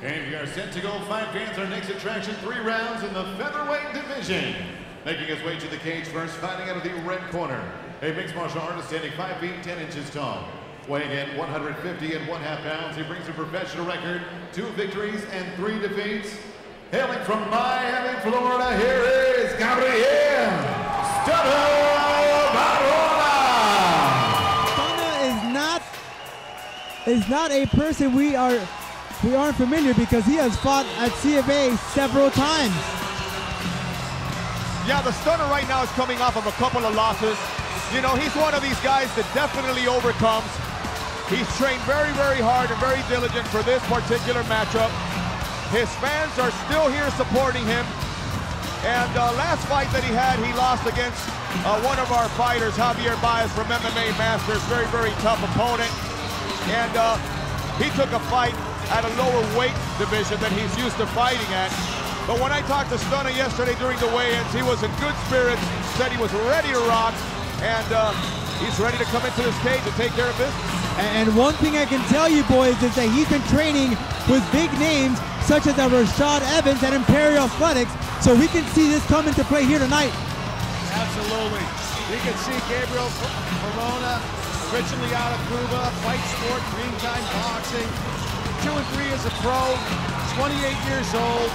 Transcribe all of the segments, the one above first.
And we are set to go 5 fans. Our next attraction, 3 rounds in the featherweight division. Making his way to the cage first, fighting out of the red corner. A mixed martial artist standing 5 feet 10 inches tall. Weighing in 150 and 1/2 pounds. He brings a professional record, 2 victories and 3 defeats. Hailing from Miami, Florida, here is Gabriel Varona. Stunna is not a person we aren't familiar, because he has fought at CFA several times. Yeah, the Stunner right now is coming off of a couple of losses. You know, he's one of these guys that definitely overcomes. He's trained very, very hard and very diligent for this particular matchup. His fans are still here supporting him. And last fight that he had, he lost against one of our fighters, Javier Baez from MMA Masters. Very, very tough opponent. And he took a fight at a lower weight division than he's used to fighting at. But when I talked to Stunner yesterday during the weigh-ins, he was in good spirits, said he was ready to rock, and he's ready to come into this cage and take care of business. And one thing I can tell you, boys, is that he's been training with big names such as Rashad Evans at Imperial Athletics, so we can see this come into play here tonight. Absolutely. We can see Gabriel Varona, originally out of Cuba, fight sport, green time boxing, 2-3 as a pro, 28 years old.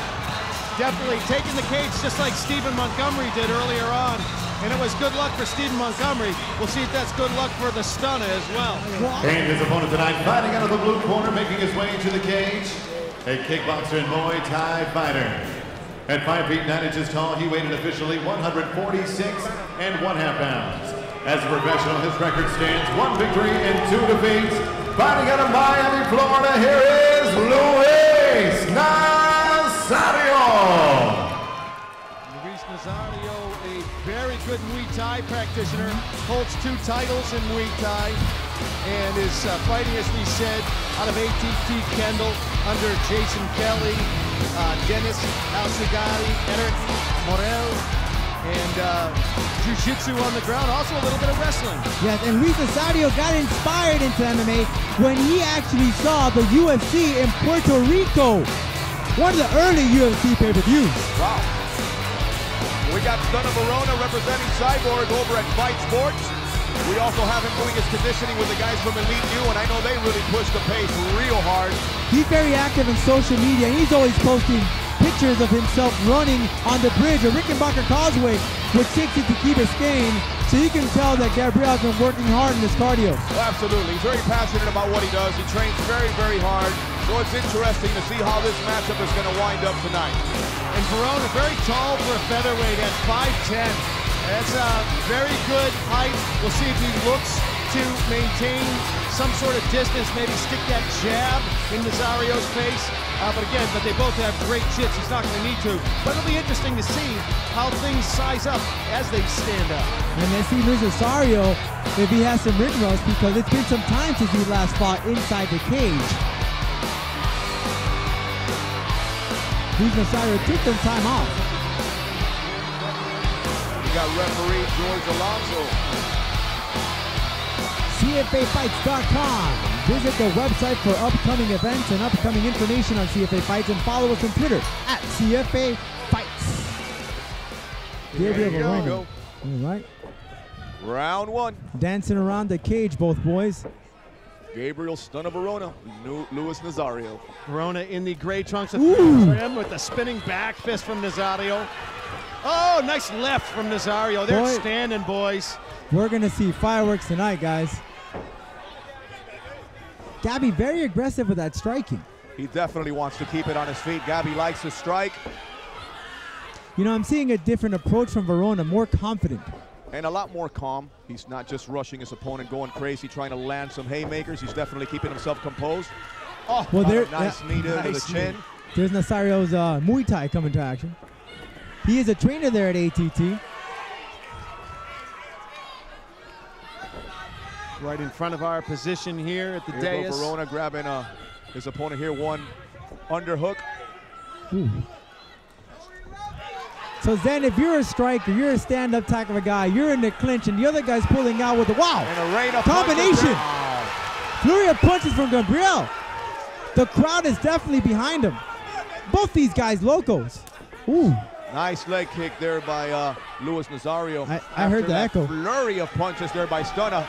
Definitely taking the cage just like Stephen Montgomery did earlier on. And it was good luck for Stephen Montgomery. We'll see if that's good luck for the Stunner as well. And his opponent tonight, fighting out of the blue corner, making his way to the cage, a kickboxer and Muay Thai fighter. At 5 feet 9 inches tall, he weighed in officially 146 and 1/2 pounds. As a professional, his record stands 1 victory and 2 defeats. Fighting out of Miami, Florida, here is Nazario. Nazario, a very good Muay Thai practitioner, holds 2 titles in Muay Thai, and is fighting, as we said, out of ATT Kendall under Jason Kelly, Dennis Alcigari, Eric Morel, and jiu-jitsu on the ground, also a little bit of wrestling. Yes, and Luis Nazario got inspired into MMA when he actually saw the UFC in Puerto Rico, one of the early UFC pay-per-views. Wow. We got Stunner Varona representing Cyborg over at Fight Sports. We also have him doing his conditioning with the guys from Elite U, and I know they really push the pace real hard. He's very active in social media, and he's always posting pictures of himself running on the bridge or Rickenbacker Causeway with 60 to Key Biscayne, so you can tell that Gabriel's been working hard in his cardio. Well, absolutely. He's very passionate about what he does. He trains very, very hard. So it's interesting to see how this matchup is going to wind up tonight. And Varona, very tall for a featherweight at 5'10". That's a very good height. We'll see if he looks to maintain some sort of distance, maybe stick that jab in Nazario's face. But they both have great jits. He's not going to need to. But it'll be interesting to see how things size up as they stand up. And let's see Luis Nazario if he has some ring rust, because it's been some time since he last fought inside the cage. Luis Nazario took some time off. We got referee George Alonso. CFAfights.com. Visit the website for upcoming events and upcoming information on CFA Fights, and follow us on Twitter at CFA Fights. Gabriel Varona. All right. Round 1. Dancing around the cage, both boys. Gabriel Stunner Varona, Luis Nazario. Varona in the gray trunks of trim with the spinning back fist from Nazario. Oh, nice left from Nazario. They're standing, boys. We're going to see fireworks tonight, guys. Gabby very aggressive with that striking. He definitely wants to keep it on his feet. Gabby likes to strike. You know, I'm seeing a different approach from Varona, more confident. And a lot more calm. He's not just rushing his opponent, going crazy, trying to land some haymakers. He's definitely keeping himself composed. Oh, well, nice knee to the chin. There's Nazario's Muay Thai coming to action. He is a trainer there at ATT. Right in front of our position here at the dais. Varona grabbing his opponent here, one underhook. Ooh. So Zen, if you're a striker, you're a stand-up type of a guy, you're in the clinch, and the other guy's pulling out with a and a rain of combination. Flurry of punches from Gabriel. The crowd is definitely behind him. Both these guys locals. Ooh. Nice leg kick there by Luis Nazario. I heard the echo. Flurry of punches there by Stunner.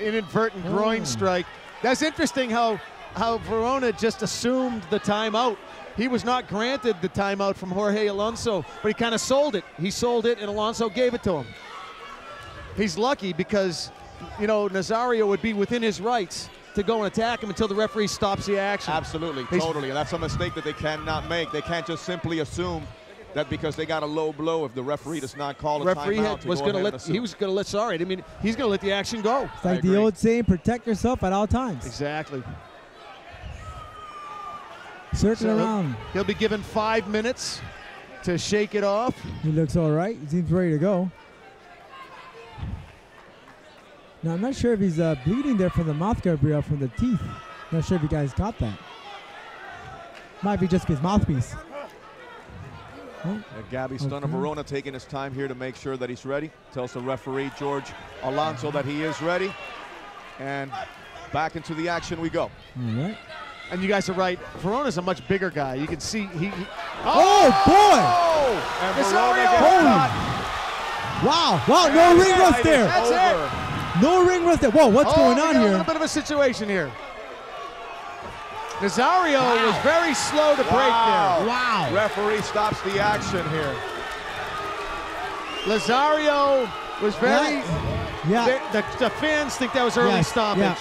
Inadvertent groin strike. That's interesting how Varona just assumed the timeout. He was not granted the timeout from Jorge Alonso, but he kind of sold it. He sold it, and Alonso gave it to him. He's lucky because, you know, Nazario would be within his rights to go and attack him until the referee stops the action. Absolutely, totally. And that's a mistake that they cannot make. They can't just simply assume that because they got a low blow, if the referee does not call a timeout, he was going to let he's going to let the action go. It's like the old saying, protect yourself at all times. Exactly. Circle around. He'll be given 5 minutes to shake it off. He looks all right. He seems ready to go. Now, I'm not sure if he's bleeding there from the mouth, Gabriel, from the teeth. Not sure if you guys got that. Might be just his mouthpiece. Gabby Stunner Varona taking his time here to make sure that he's ready. Tells the referee, George Alonso, that he is ready. And back into the action we go. All right. And you guys are right. Verona's a much bigger guy. You can see he oh boy! And Varona gets caught. Wow! Wow! No ring rust there. That's it. No ring rust there. Whoa! What's going on here? A little bit of a situation here. Nazario was very slow to break there. Wow! Referee stops the action here. Nazario was very. Yeah. The fans think that was early stoppage. Yeah.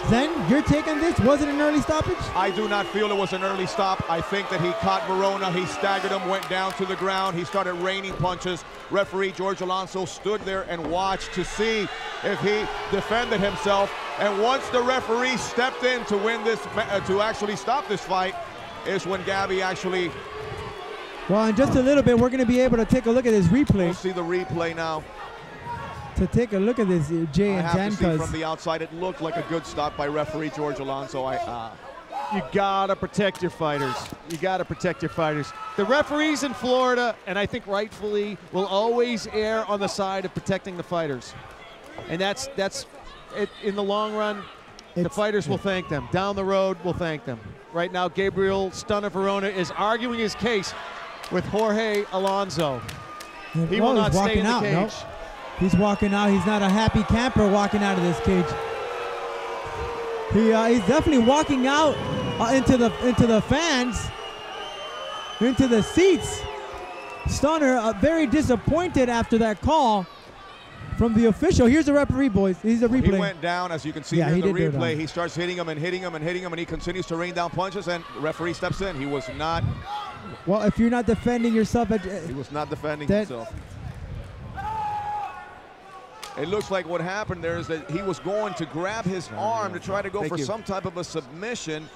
Zen, you're taking this? Was it an early stoppage? I do not feel it was an early stop. I think that he caught Varona. He staggered him, went down to the ground. He started raining punches. Referee George Alonso stood there and watched to see if he defended himself. And once the referee stepped in to win this, to actually stop this fight, is when Gabby actually. Well, in just a little bit, we're going to be able to take a look at this replay. We'll see the replay now. To take a look at this, Jay and I have Dan, to see from the outside, it looked like a good stop by referee George Alonso. You gotta protect your fighters. You gotta protect your fighters. The referees in Florida, and I think rightfully, will always err on the side of protecting the fighters. And that's it, in the long run, the fighters will thank them. Down the road, we'll thank them. Right now, Gabriel Stunner Varona is arguing his case with Jorge Alonso. He will not stay in the cage. Nope. He's walking out. He's not a happy camper walking out of this cage. He's definitely walking out into the fans, into the seats. Stunner very disappointed after that call from the official. Here's the referee, boys. He's a replay. He went down, as you can see here in the replay. He starts hitting him and hitting him and hitting him, and he continues to rain down punches, and the referee steps in. He was not. Well, if you're not defending yourself, he was not defending himself. It looks like what happened there is that he was going to grab his arm to try to go for some type of a submission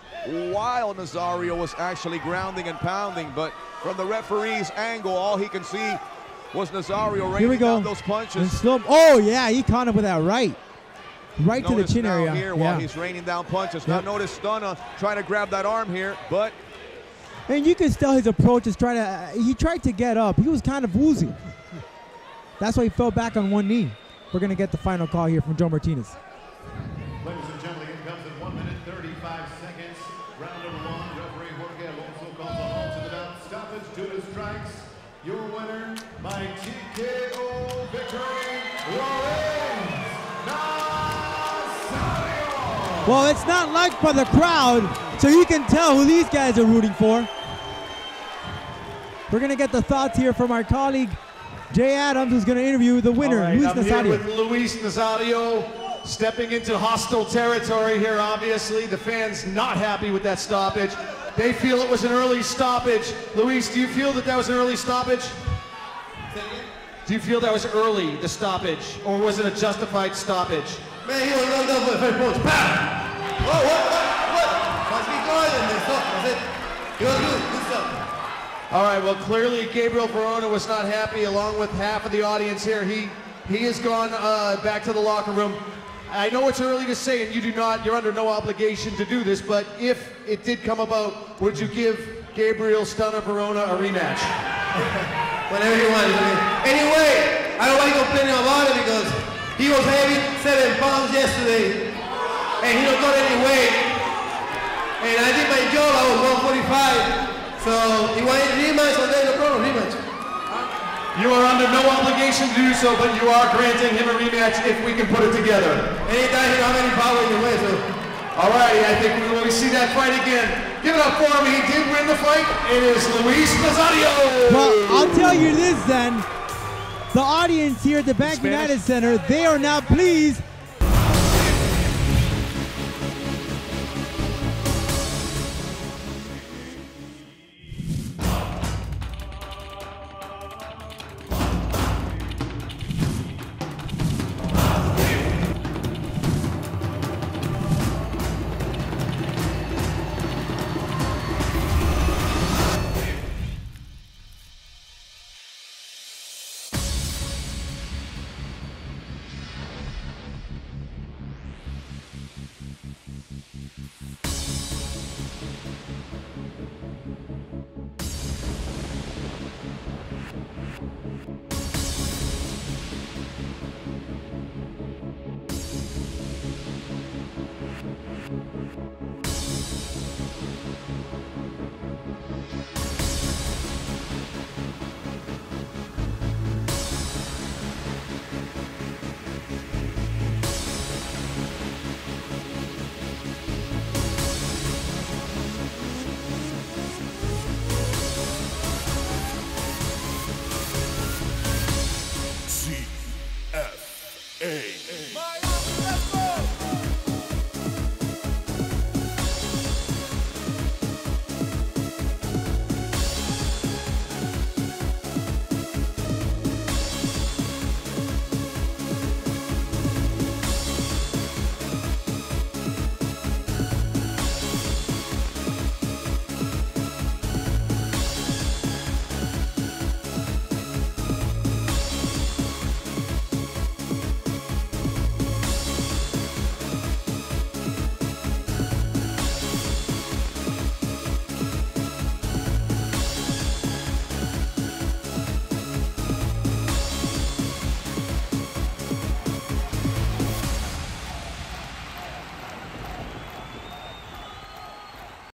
while Nazario was actually grounding and pounding. But from the referee's angle, all he can see was Nazario raining down those punches. Oh, yeah, he caught him with that right to the chin area. Here while he's raining down punches. Now notice Stunner trying to grab that arm here, but. And you can tell his approach is he tried to get up. He was kind of woozy. That's why he fell back on one knee. We're going to get the final call here from Joe Martinez. Ladies and gentlemen, it comes in 1 minute, 35 seconds. Round number one, referee Jorge Alonso calls a halt to the bout. Stoppage due to strikes. Your winner by TKO victory, Nazario. Well, it's not liked by the crowd, so you can tell who these guys are rooting for. We're going to get the thoughts here from our colleague, Jay Adams, who's going to interview the winner, Luis Nazario. Here with Luis Nazario, stepping into hostile territory here, obviously. The fans not happy with that stoppage. They feel it was an early stoppage. Luis, do you feel that that was an early stoppage? Do you feel that was early, the stoppage, or was it a justified stoppage? Man, he was knocked out for the first punch. Bam! Whoa, what? Must be good in this. That's it. He was good stuff. All right, well, clearly Gabriel Varona was not happy, along with half of the audience here. He has gone back to the locker room. I know it's early to say, and you're under no obligation to do this, but if it did come about, would you give Gabriel Stunner Varona a rematch? Whenever you want. Anyway, I don't want to complain about it because he was heavy, 7 pounds yesterday, and he don't got any weight. fight. So you want a rematch, okay, no problem, rematch. You are under no obligation to do so, but you are granting him a rematch if we can put it together. Anytime he don't have any power in the way, so. All right, I think we will see that fight again. Give it up for him. He did win the fight. It is Luis Nazario. Well, I'll tell you this then. The audience here at the Bank United Center, they are now pleased.